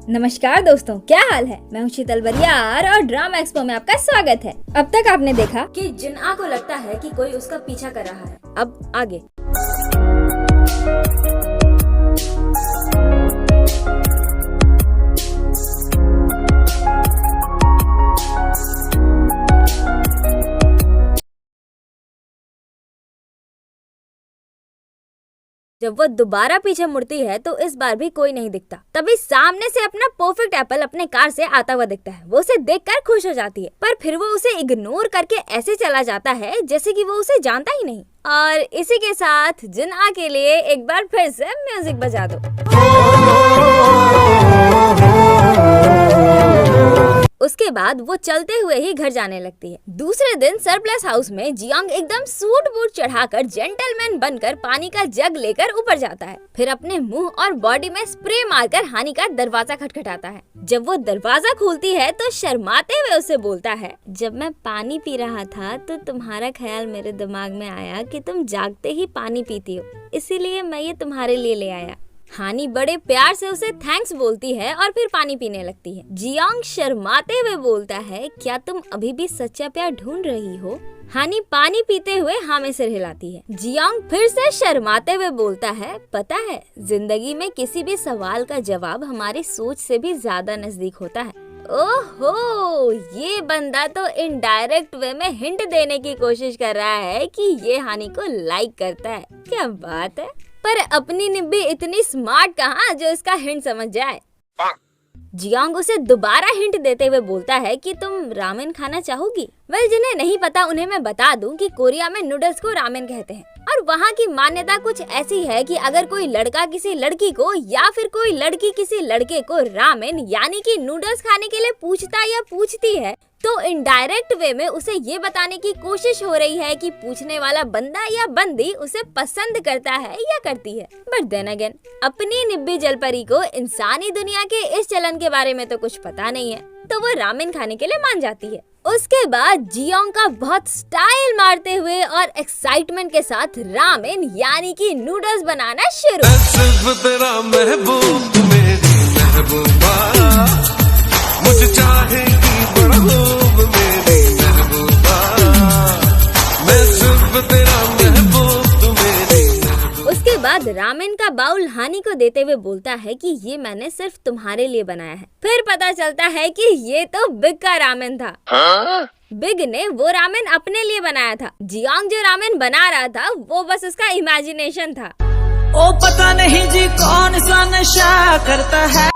नमस्कार दोस्तों, क्या हाल है। मैं हूँ शीतल बरियार और ड्रामा एक्सपो में आपका स्वागत है। अब तक आपने देखा कि जिन्ना को लगता है कि कोई उसका पीछा कर रहा है। अब आगे जब वो दोबारा पीछे मुड़ती है तो इस बार भी कोई नहीं दिखता। तभी सामने से अपना परफेक्ट एप्पल अपने कार से आता हुआ दिखता है। वो उसे देखकर खुश हो जाती है, पर फिर वो उसे इग्नोर करके ऐसे चला जाता है जैसे कि वो उसे जानता ही नहीं। और इसी के साथ जिन्ना के लिए एक बार फिर से म्यूजिक बजा दो। उसके बाद वो चलते हुए ही घर जाने लगती है। दूसरे दिन सरप्लस हाउस में जियांग एकदम सूट बूट चढ़ाकर जेंटलमैन बनकर पानी का जग लेकर ऊपर जाता है। फिर अपने मुंह और बॉडी में स्प्रे मारकर हानि का दरवाजा खटखटाता है। जब वो दरवाजा खोलती है तो शर्माते हुए उसे बोलता है, जब मैं पानी पी रहा था तो तुम्हारा ख्याल मेरे दिमाग में आया कि तुम जागते ही पानी पीती हो, इसीलिए मैं ये तुम्हारे लिए ले आया। हानि बड़े प्यार से उसे थैंक्स बोलती है और फिर पानी पीने लगती है। जियांग शर्माते हुए बोलता है, क्या तुम अभी भी सच्चा प्यार ढूंढ रही हो? हानि पानी पीते हुए हाँ में सिर हिलाती है। जियांग फिर से शर्माते हुए बोलता है, पता है जिंदगी में किसी भी सवाल का जवाब हमारी सोच से भी ज्यादा नजदीक होता है। ओहो, ये बंदा तो इनडायरेक्ट वे में हिंट देने की कोशिश कर रहा है कि ये हानि को लाइक करता है। क्या बात है। पर अपनी निब्बी इतनी स्मार्ट कहाँ जो इसका हिंट समझ जाए। जियांग उसे दोबारा हिंट देते हुए बोलता है कि तुम रामेन खाना चाहोगी? वेल, जिन्हें नहीं पता उन्हें मैं बता दूं कि कोरिया में नूडल्स को रामेन कहते हैं और वहाँ की मान्यता कुछ ऐसी है कि अगर कोई लड़का किसी लड़की को या फिर कोई लड़की किसी लड़के को रामेन यानी कि नूडल्स खाने के लिए पूछता या पूछती है तो इनडायरेक्ट वे में उसे ये बताने की कोशिश हो रही है कि पूछने वाला बंदा या बंदी उसे पसंद करता है या करती है। बट देन अगेन, अपनी निब्बी जलपरी को इंसानी दुनिया के इस चलन के बारे में तो कुछ पता नहीं है, तो वो रामेन खाने के लिए मान जाती है। उसके बाद जियांग का बहुत स्टाइल मारते हुए और एक्साइटमेंट के साथ रामेन यानी कि नूडल्स बनाना शुरू। सिर्फ तेरा महबूब मेरी महबूबा, मुझे चाहेगी बड़ा खूब मेरी महबूबा, मैं सिर्फ तेरा महबूब तू मेरी महबूबा। उसके बाद रामेन का बाउल हानि को देते हुए बोलता है कि ये मैंने सिर्फ तुम्हारे लिए बनाया है। फिर पता चलता है कि ये तो बिग का रामेन था। बिग ने वो रामेन अपने लिए बनाया था। जियांग जो रामेन बना रहा था वो बस उसका इमेजिनेशन था। ओ पता नहीं जी कौन सा नशा करता है।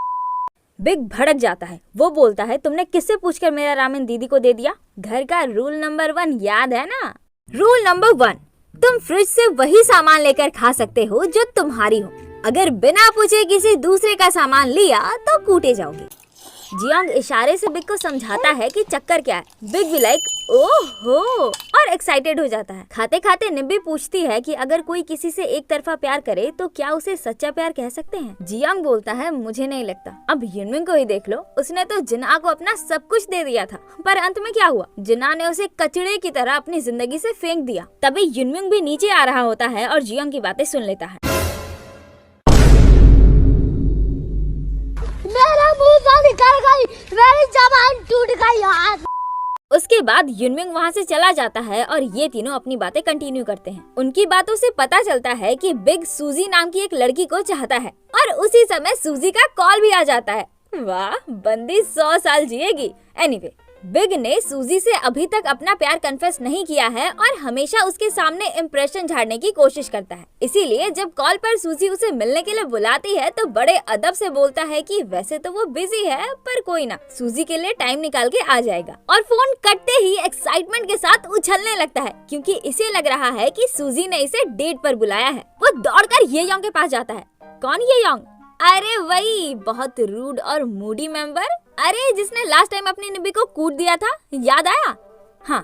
बिग भड़क जाता है। वो बोलता है, तुमने किससे पूछकर मेरा रामेन दीदी को दे दिया? घर का रूल नंबर 1 याद है ना? रूल नंबर 1, तुम फ्रिज से वही सामान लेकर खा सकते हो जो तुम्हारी हो। अगर बिना पूछे किसी दूसरे का सामान लिया तो कूटे जाओगे। जियांग इशारे से बिग को समझाता है कि चक्कर क्या है। बिग भी लाइक ओहो और एक्साइटेड हो जाता है। खाते खाते निब्बी पूछती है कि अगर कोई किसी से एक तरफा प्यार करे तो क्या उसे सच्चा प्यार कह सकते हैं? जियांग बोलता है, मुझे नहीं लगता। अब युनमिंग को ही देख लो, उसने तो जिन्ना को अपना सब कुछ दे दिया था, पर अंत में क्या हुआ? जिन्ना ने उसे कचड़े की तरह अपनी जिंदगी से फेंक दिया। तभी युनमिंग भी नीचे आ रहा होता है और जियांग की बातें सुन लेता है। मेरा मुंह से निकल गई, मेरी जबान टूट गई यार। उसके बाद युनमिंग वहाँ से चला जाता है और ये तीनों अपनी बातें कंटिन्यू करते हैं। उनकी बातों से पता चलता है कि बिग सूजी नाम की एक लड़की को चाहता है और उसी समय सूजी का कॉल भी आ जाता है। वाह, बंदी 100 साल जिएगी। एनीवे, बिग ने सूजी से अभी तक अपना प्यार कन्फेस नहीं किया है और हमेशा उसके सामने इम्प्रेशन झाड़ने की कोशिश करता है। इसीलिए जब कॉल पर सूजी उसे मिलने के लिए बुलाती है तो बड़े अदब से बोलता है कि वैसे तो वो बिजी है, पर कोई ना, सूजी के लिए टाइम निकाल के आ जाएगा। और फोन कटते ही एक्साइटमेंट के साथ उछलने लगता है क्योंकि इसे लग रहा है कि सूजी ने इसे डेट पर बुलाया है। वो दौड़कर ये योंग के पास जाता है। कौन ये योंग? अरे वही बहुत रूड और मूडी मेंबर, अरे जिसने लास्ट टाइम अपनी निब्बी को कूट दिया था, याद आया? हाँ,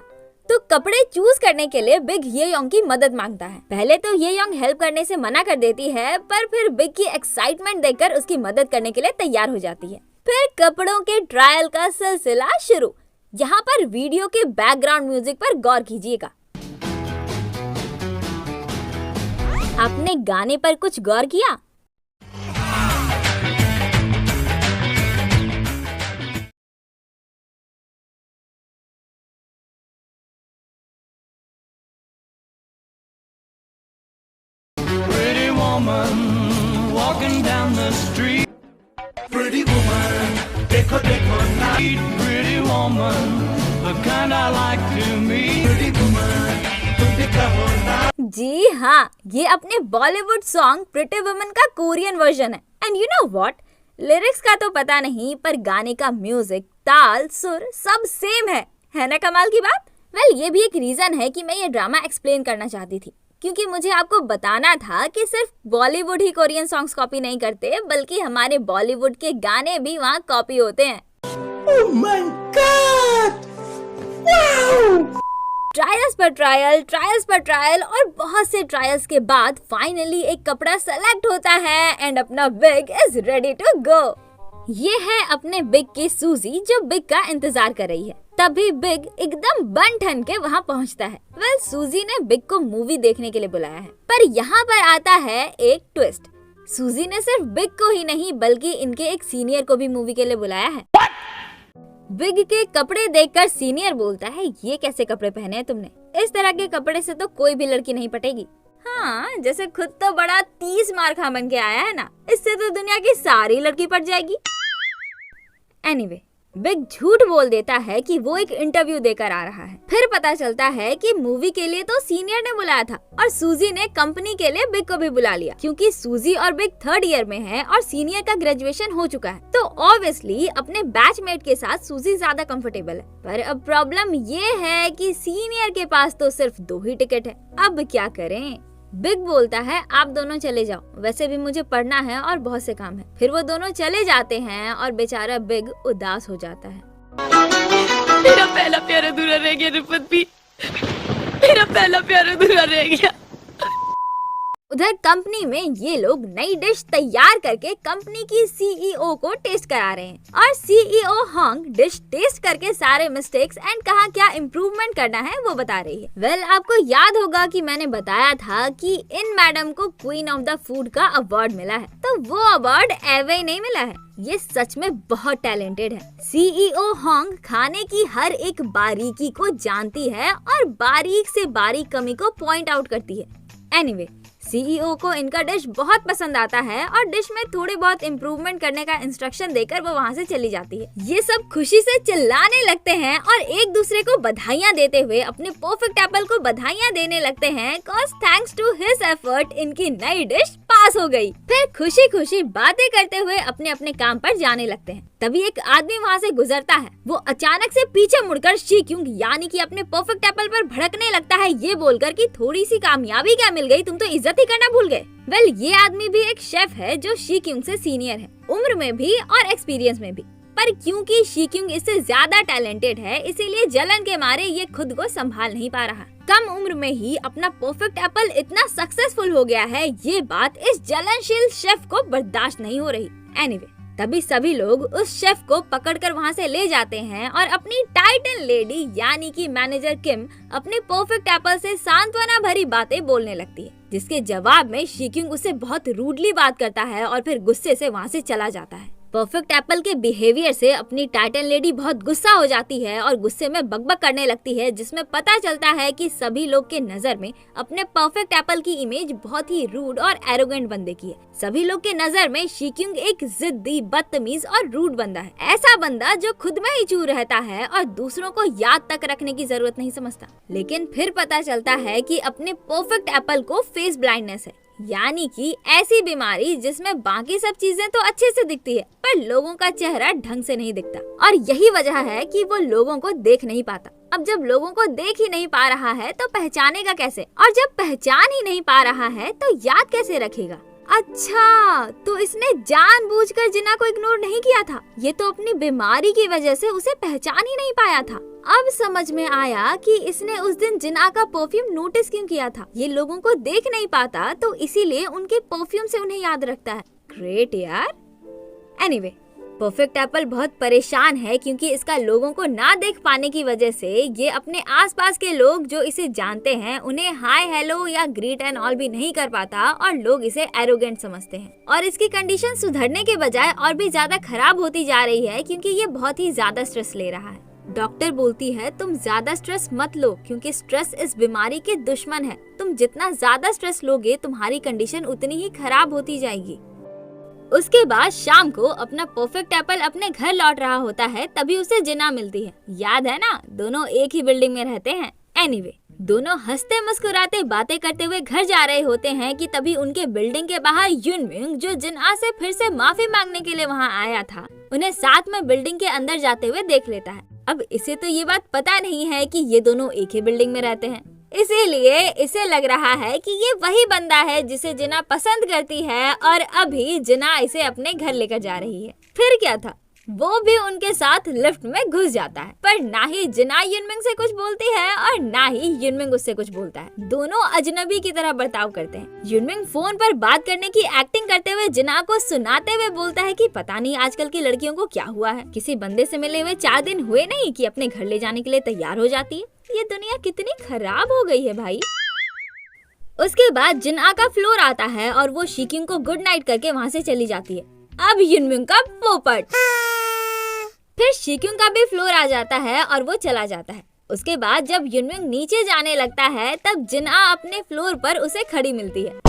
तो कपड़े चूज करने के लिए बिग ये योंग की मदद मांगता है। पहले तो ये योंग हेल्प करने से मना कर देती है, पर फिर बिग की एक्साइटमेंट देखकर उसकी मदद करने के लिए तैयार हो जाती है। फिर कपड़ों के ट्रायल का सिलसिला शुरू। यहाँ पर वीडियो के बैकग्राउंड म्यूजिक पर गौर कीजिएगा। आपने गाने पर कुछ गौर किया? woman walking down the street. Pretty woman, dekho dekho na. Pretty woman, the kind I like to meet. Pretty woman, tum bhi kaho na. जी हाँ, ये अपने बॉलीवुड सॉन्ग प्रिटी वुमन का कोरियन वर्जन है। And you know what, lyrics का तो पता नहीं, पर गाने का म्यूजिक, ताल, सुर सब सेम है ना कमाल की बात। वेल, ये भी एक रीजन है कि मैं ये ड्रामा एक्सप्लेन करना चाहती थी, क्योंकि मुझे आपको बताना था कि सिर्फ बॉलीवुड ही कोरियन सॉन्ग्स कॉपी नहीं करते, बल्कि हमारे बॉलीवुड के गाने भी वहाँ कॉपी होते हैं। Oh my God! Wow! Trials पर ट्रायल और बहुत से ट्रायल्स के बाद फाइनली एक कपड़ा सेलेक्ट होता है एंड अपना big is ready to go. ये है अपने बिग की सूजी, जो बिग का इंतजार कर रही है। तभी बिग एकदम बन ठन के वहाँ पहुँचता है। वेल, सूजी ने बिग को मूवी देखने के लिए बुलाया है, पर यहाँ पर आता है एक ट्विस्ट। सूजी ने सिर्फ बिग को ही नहीं, बल्कि इनके एक सीनियर को भी मूवी के लिए बुलाया है। बिग के कपड़े देखकर सीनियर बोलता है, ये कैसे कपड़े पहने हैं तुमने? इस तरह के कपड़े से तो कोई भी लड़की नहीं पटेगी। हाँ, जैसे खुद तो बड़ा 30 मार खा बन के आया है ना, इससे तो दुनिया की सारी लड़की पट जाएगी। एनीवे, बिग झूठ बोल देता है कि वो एक इंटरव्यू देकर आ रहा है। फिर पता चलता है कि मूवी के लिए तो सीनियर ने बुलाया था और सूजी ने कंपनी के लिए बिग को भी बुला लिया, क्योंकि सूजी और बिग 3rd ईयर में है और सीनियर का ग्रेजुएशन हो चुका है। तो ऑब्वियसली अपने बैचमेट के साथ सूजी ज्यादा कंफर्टेबल है। पर अब प्रॉब्लम ये है कि सीनियर के पास तो सिर्फ 2 ही टिकट है। अब क्या करें? बिग बोलता है, आप दोनों चले जाओ, वैसे भी मुझे पढ़ना है और बहुत से काम है। फिर वो दोनों चले जाते हैं और बेचारा बिग उदास हो जाता है। मेरा पहला प्यार अधूरा रह गया रिफत भी, मेरा पहला प्यार अधूरा रह गया। उधर कंपनी में ये लोग नई डिश तैयार करके कंपनी की सीईओ को टेस्ट करा रहे हैं और सीईओ हॉन्ग डिश टेस्ट करके सारे मिस्टेक्स एंड कहाँ क्या इम्प्रूवमेंट करना है वो बता रही है। वेल, आपको याद होगा कि मैंने बताया था कि इन मैडम को क्वीन ऑफ द फूड का अवार्ड मिला है, तो वो अवार्ड एवे ही नहीं मिला है, ये सच में बहुत टैलेंटेड है। सीईओ हॉन्ग खाने की हर एक बारीकी को जानती है और बारीक से बारीक कमी को पॉइंट आउट करती है। एनीवे, सीईओ को इनका डिश बहुत पसंद आता है और डिश में थोड़े बहुत इम्प्रूवमेंट करने का इंस्ट्रक्शन देकर वो वहाँ से चली जाती है। ये सब खुशी से चिल्लाने लगते हैं और एक दूसरे को बधाइयाँ देते हुए अपने परफेक्ट एप्पल को बधाइयाँ देने लगते हैं, cause thanks to his effort इनकी नई डिश पास हो गई। फिर खुशी खुशी बातें करते हुए अपने अपने काम पर जाने लगते हैं। तभी एक आदमी वहाँ से गुजरता है। वो अचानक से पीछे मुड़कर शी क्यूंग यानी कि अपने परफेक्ट एप्पल पर भड़कने लगता है, ये बोलकर कि थोड़ी सी कामयाबी क्या मिल गई, तुम तो इज्जत ही करना भूल गए। वेल, ये आदमी भी एक शेफ है जो शी क्यूंग से सीनियर है, उम्र में भी और एक्सपीरियंस में भी। पर क्योंकि शी क्यूंग इससे ज्यादा टैलेंटेड है, इसीलिए जलन के मारे ये खुद को संभाल नहीं पा रहा। कम उम्र में ही अपना परफेक्ट एप्पल इतना सक्सेसफुल हो गया है, ये बात इस जलनशील शेफ को बर्दाश्त नहीं हो रही। एनीवे, तभी सभी लोग उस शेफ को पकड़कर वहाँ से ले जाते हैं और अपनी टाइटन लेडी यानी कि मैनेजर किम अपने परफेक्ट एप्पल से सांत्वना भरी बातें बोलने लगती है, जिसके जवाब में शी क्यूंग उससे बहुत रूडली बात करता है और फिर गुस्से से वहाँ से चला जाता है। परफेक्ट एप्पल के बिहेवियर से अपनी टाइटन लेडी बहुत गुस्सा हो जाती है और गुस्से में बकबक करने लगती है, जिसमें पता चलता है कि सभी लोग के नजर में अपने परफेक्ट एप्पल की इमेज बहुत ही रूड और एरोगेंट बंदे की है। सभी लोग के नजर में शी क्यूंग एक जिद्दी, बदतमीज और रूड बंदा है, ऐसा बंदा जो खुद में ही चूर रहता है और दूसरों को याद तक रखने की जरूरत नहीं समझता। लेकिन फिर पता चलता है कि अपने परफेक्ट एप्पल को फेस ब्लाइंडनेस है, यानी कि ऐसी बीमारी जिसमें बाकी सब चीजें तो अच्छे से दिखती है पर लोगों का चेहरा ढंग से नहीं दिखता, और यही वजह है कि वो लोगों को देख नहीं पाता। अब जब लोगों को देख ही नहीं पा रहा है तो पहचानेगा कैसे, और जब पहचान ही नहीं पा रहा है तो याद कैसे रखेगा। अच्छा, तो इसने जानबूझकर जिन्ना को इग्नोर नहीं किया था, ये तो अपनी बीमारी की वजह से उसे पहचान ही नहीं पाया था। अब समझ में आया कि इसने उस दिन जिन्ना का परफ्यूम नोटिस क्यों किया था। ये लोगों को देख नहीं पाता तो इसीलिए उनके परफ्यूम से उन्हें याद रखता है। ग्रेट यार। एनीवे, परफेक्ट एप्पल बहुत परेशान है क्योंकि इसका लोगों को ना देख पाने की वजह से ये अपने आसपास के लोग जो इसे जानते हैं उन्हें हाय हेलो या ग्रीट एंड ऑल भी नहीं कर पाता और लोग इसे एरोगेंट समझते हैं। और इसकी कंडीशन सुधरने के बजाय और भी ज्यादा खराब होती जा रही है क्योंकि ये बहुत ही ज्यादा स्ट्रेस ले रहा है। डॉक्टर बोलती है तुम ज्यादा स्ट्रेस मत लो क्योंकि स्ट्रेस इस बीमारी के दुश्मन है। तुम जितना ज्यादा स्ट्रेस लोगे तुम्हारी कंडीशन उतनी ही खराब होती जाएगी। उसके बाद शाम को अपना परफेक्ट एप्पल अपने घर लौट रहा होता है, तभी उसे जिना मिलती है। याद है ना, दोनों एक ही बिल्डिंग में रहते हैं। एनीवे, दोनों हंसते मुस्कुराते बातें करते हुए घर जा रहे होते हैं कि तभी उनके बिल्डिंग के बाहर युनमिंग, जो जिनआ से फिर से माफी मांगने के लिए वहाँ आया था, उन्हें साथ में बिल्डिंग के अंदर जाते हुए देख लेता है। अब इसे तो ये बात पता नहीं है कि ये दोनों एक ही बिल्डिंग में रहते हैं, इसीलिए इसे लग रहा है कि ये वही बंदा है जिसे जिना पसंद करती है और अभी जिना इसे अपने घर लेकर जा रही है। फिर क्या था, वो भी उनके साथ लिफ्ट में घुस जाता है, पर ना ही जिना युनमिंग से कुछ बोलती है और ना ही युनमिंग उससे कुछ बोलता है। दोनों अजनबी की तरह बर्ताव करते हैं। युनमिंग फोन पर बात करने की एक्टिंग करते हुए जिना को सुनाते हुए बोलता है कि पता नहीं आजकल की लड़कियों को क्या हुआ है, किसी बंदे से मिले हुए 4 दिन हुए नहीं कि अपने घर ले जाने के लिए तैयार हो जाती है। ये दुनिया कितनी खराब हो गई है भाई। उसके बाद जिना का फ्लोर आता है और वो शिक्यूंग को गुड नाइट करके वहाँ से चली जाती है। अब युनमिंग का पोपट। फिर शिक्यूंग का भी फ्लोर आ जाता है और वो चला जाता है। उसके बाद जब युनमिंग नीचे जाने लगता है तब जिना अपने फ्लोर पर उसे खड़ी मिलती है।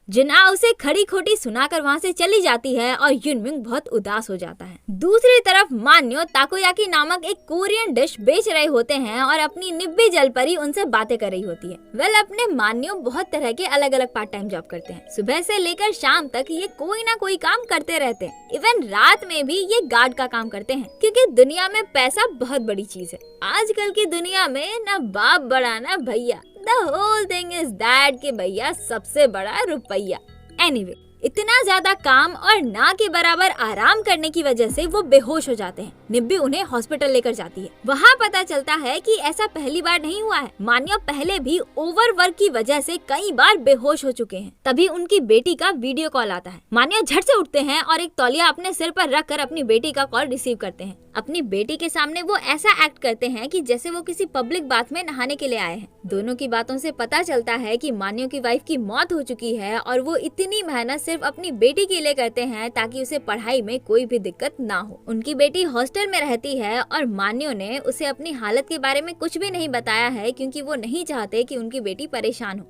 जिना उसे खड़ी खोटी सुनाकर वहाँ से चली जाती है और युनमिंग बहुत उदास हो जाता है। दूसरी तरफ मान्यो ताकोयाकी नामक एक कोरियन डिश बेच रहे होते हैं और अपनी निब्बी जलपरी उनसे बातें कर रही होती है। अपने मान्यो बहुत तरह के अलग अलग पार्ट टाइम जॉब करते हैं। सुबह से लेकर शाम तक ये कोई ना कोई काम करते रहते हैं। इवन रात में भी ये गार्ड का काम करते हैं, क्योंकि दुनिया में पैसा बहुत बड़ी चीज है। आजकल की दुनिया में ना बाप बड़ा ना भैया, The whole thing is that कि भैया सबसे बड़ा रुपया। Anyway, इतना ज्यादा काम और ना के बराबर आराम करने की वजह से वो बेहोश हो जाते हैं। निब्बी उन्हें हॉस्पिटल लेकर जाती है। वहाँ पता चलता है कि ऐसा पहली बार नहीं हुआ है। मान्यो पहले भी ओवरवर्क की वजह से कई बार बेहोश हो चुके हैं। तभी उनकी बेटी का वीडियो कॉल आता है। मान्यो झट से उठते हैं और एक तौलिया अपने सिर पर रखकर अपनी बेटी का कॉल रिसीव करते हैं। अपनी बेटी के सामने वो ऐसा एक्ट करते हैं कि जैसे वो किसी पब्लिक बाथ में नहाने के लिए आए हैं। दोनों की बातों से पता चलता है कि मान्यो की वाइफ की मौत हो चुकी है और वो इतनी मेहनत सिर्फ अपनी बेटी के लिए करते हैं ताकि उसे पढ़ाई में कोई भी दिक्कत ना हो। उनकी बेटी हॉस्टल में रहती है और मान्यो ने उसे अपनी हालत के बारे में कुछ भी नहीं बताया है, क्योंकि वो नहीं चाहते कि उनकी बेटी परेशान हो।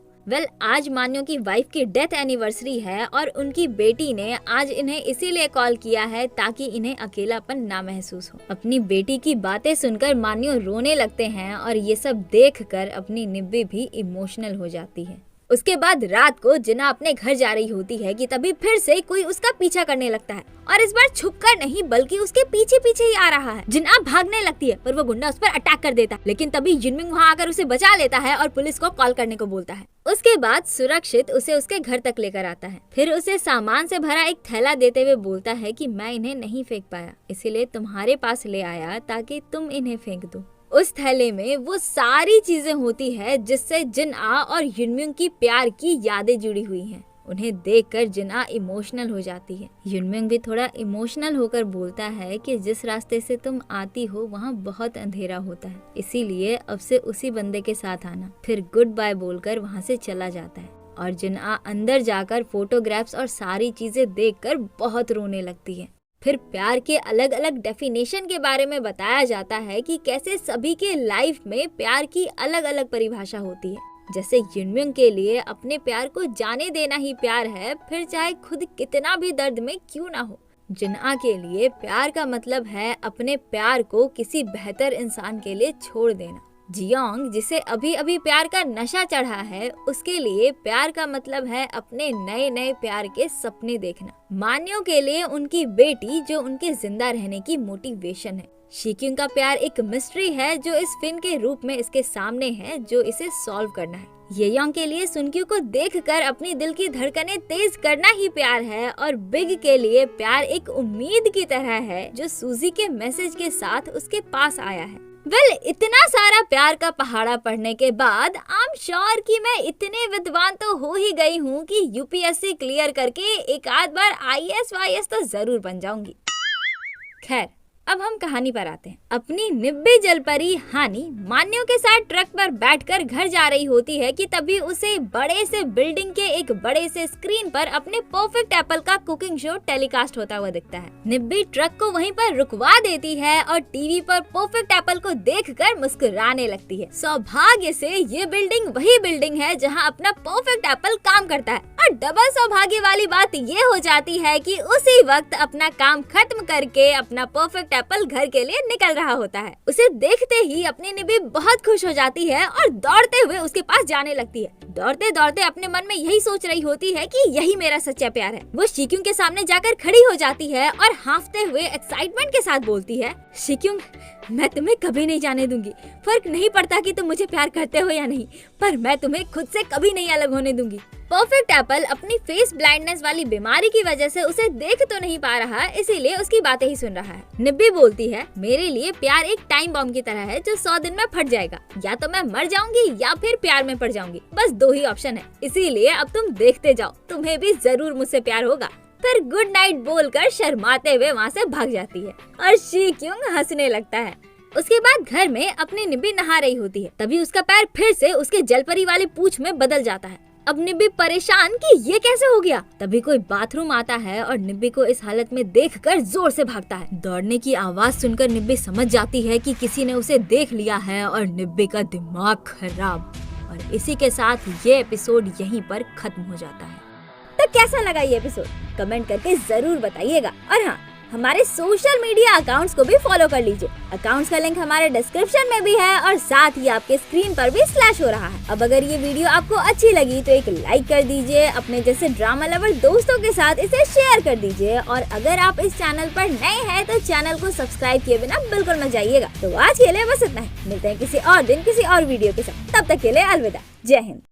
आज मान्यो की वाइफ की डेथ एनिवर्सरी है और उनकी बेटी ने आज इन्हें इसीलिए कॉल किया है ताकि इन्हें अकेलापन ना महसूस हो। अपनी बेटी की बातें सुनकर मान्यो रोने लगते हैं और ये सब देखकर अपनी निब्बी भी इमोशनल हो जाती है। उसके बाद रात को जिना अपने घर जा रही होती है कि तभी फिर से कोई उसका पीछा करने लगता है और इस बार छुपकर नहीं बल्कि उसके पीछे पीछे ही आ रहा है। जिना भागने लगती है पर वो गुंडा उस पर अटैक कर देता है, लेकिन तभी युनमिंग वहाँ आकर उसे बचा लेता है और पुलिस को कॉल करने को बोलता है। उसके बाद सुरक्षित उसे उसके घर तक लेकर आता है। फिर उसे सामान से भरा एक थैला देते हुए बोलता है कि मैं इन्हें नहीं फेंक पाया, इसीलिए तुम्हारे पास ले आया ताकि तुम इन्हें फेंक दो। उस थैले में वो सारी चीजें होती है जिससे जिना और युनमिंग की प्यार की यादें जुड़ी हुई हैं। उन्हें देखकर जिना इमोशनल हो जाती है। युनमिंग भी थोड़ा इमोशनल होकर बोलता है कि जिस रास्ते से तुम आती हो वहाँ बहुत अंधेरा होता है, इसीलिए अब से उसी बंदे के साथ आना। फिर गुड बाय बोलकर वहाँ से चला जाता है और जिना अंदर जाकर फोटोग्राफ्स और सारी चीजें देखकर बहुत रोने लगती है। फिर प्यार के अलग अलग डेफिनेशन के बारे में बताया जाता है कि कैसे सभी के लाइफ में प्यार की अलग अलग परिभाषा होती है। जैसे युनमिंग के लिए अपने प्यार को जाने देना ही प्यार है, फिर चाहे खुद कितना भी दर्द में क्यों ना हो। जिना के लिए प्यार का मतलब है अपने प्यार को किसी बेहतर इंसान के लिए छोड़ देना। जियोंग, जिसे अभी अभी प्यार का नशा चढ़ा है, उसके लिए प्यार का मतलब है अपने नए नए प्यार के सपने देखना। मान्यो के लिए उनकी बेटी जो उनके जिंदा रहने की मोटिवेशन है। शिक्यूंग का प्यार एक मिस्ट्री है जो इस फिन के रूप में इसके सामने है, जो इसे सॉल्व करना है। येयोंग के लिए सुनक्यू को देखकर अपनी दिल की धड़कनें तेज करना ही प्यार है और बिग के लिए प्यार एक उम्मीद की तरह है जो सूजी के मैसेज के साथ उसके पास आया है। इतना सारा प्यार का पहाड़ा पढ़ने के बाद आई एम श्योर कि मैं इतने विद्वान तो हो ही गई हूँ कि यूपीएससी क्लियर करके एक आध बार आईएएस वाईएएस तो जरूर बन जाऊंगी। खैर, अब हम कहानी पर आते हैं। अपनी निब्बी जलपरी हानी मान्यों के साथ ट्रक पर बैठकर घर जा रही होती है कि तभी उसे बड़े से बिल्डिंग के एक बड़े से स्क्रीन पर अपने परफेक्ट एप्पल का कुकिंग शो टेलीकास्ट होता हुआ दिखता है। निब्बी ट्रक को वहीं पर रुकवा देती है और टीवी पर परफेक्ट एप्पल को देखकर मुस्कुराने लगती है। सौभाग्य से ये बिल्डिंग वही बिल्डिंग है जहाँ अपना परफेक्ट एप्पल काम करता है। और डबल सौभाग्य वाली बात ये हो जाती है कि उसी वक्त अपना काम खत्म करके अपना परफेक्ट एप्पल घर के लिए निकल रहा होता है। उसे देखते ही अपनी निब्बी बहुत खुश हो जाती है और दौड़ते हुए उसके पास जाने लगती है। दौड़ते दौड़ते अपने मन में यही सोच रही होती है कि यही मेरा सच्चा प्यार है। वो शिक्युंग के सामने जाकर खड़ी हो जाती है और हांफते हुए एक्साइटमेंट के साथ बोलती है, शिक्युंग, मैं तुम्हें कभी नहीं जाने दूंगी। फर्क नहीं पड़ता कि तुम मुझे प्यार करते हो या नहीं, पर मैं तुम्हें खुद से कभी नहीं अलग होने दूंगी। परफेक्ट एप्पल अपनी फेस ब्लाइंडनेस वाली बीमारी की वजह से उसे देख तो नहीं पा रहा, इसीलिए उसकी बातें ही सुन रहा है। निब्बी बोलती है, मेरे लिए प्यार एक टाइम बॉम्ब की तरह है जो 100 दिन में फट जाएगा। या तो मैं मर जाऊंगी या फिर प्यार में पड़ जाऊंगी, बस 2 ही ऑप्शन है। इसीलिए अब तुम देखते जाओ, तुम्हें भी जरूर मुझसे प्यार होगा। फिर गुड नाइट बोलकर शर्माते हुए वहाँ से भाग जाती है और शिक्युंग हंसने लगता है। उसके बाद घर में अपनी निब्बी नहा रही होती है, तभी उसका पैर फिर से उसके जलपरी वाली पूंछ में बदल जाता है। अब निब्बी परेशान कि ये कैसे हो गया। तभी कोई बाथरूम आता है और निब्बी को इस हालत में देखकर जोर से भागता है। दौड़ने की आवाज सुनकर निब्बी समझ जाती है कि किसी ने उसे देख लिया है और निब्बी का दिमाग खराब। और इसी के साथ ये एपिसोड यहीं पर खत्म हो जाता है। तो कैसा लगा ये एपिसोड कमेंट करके जरूर बताइएगा। और हाँ, हमारे सोशल मीडिया अकाउंट्स को भी फॉलो कर लीजिए। अकाउंट्स का लिंक हमारे डिस्क्रिप्शन में भी है और साथ ही आपके स्क्रीन पर भी स्लैश हो रहा है। अब अगर ये वीडियो आपको अच्छी लगी तो एक लाइक कर दीजिए, अपने जैसे ड्रामा लवर दोस्तों के साथ इसे शेयर कर दीजिए। और अगर आप इस चैनल पर नए हैं तो चैनल को सब्सक्राइब किए बिना बिल्कुल मत जाइएगा। तो आज के लिए बस इतना ही, मिलते हैं किसी और दिन किसी और वीडियो के साथ। तब तक के लिए अलविदा, जय हिंद।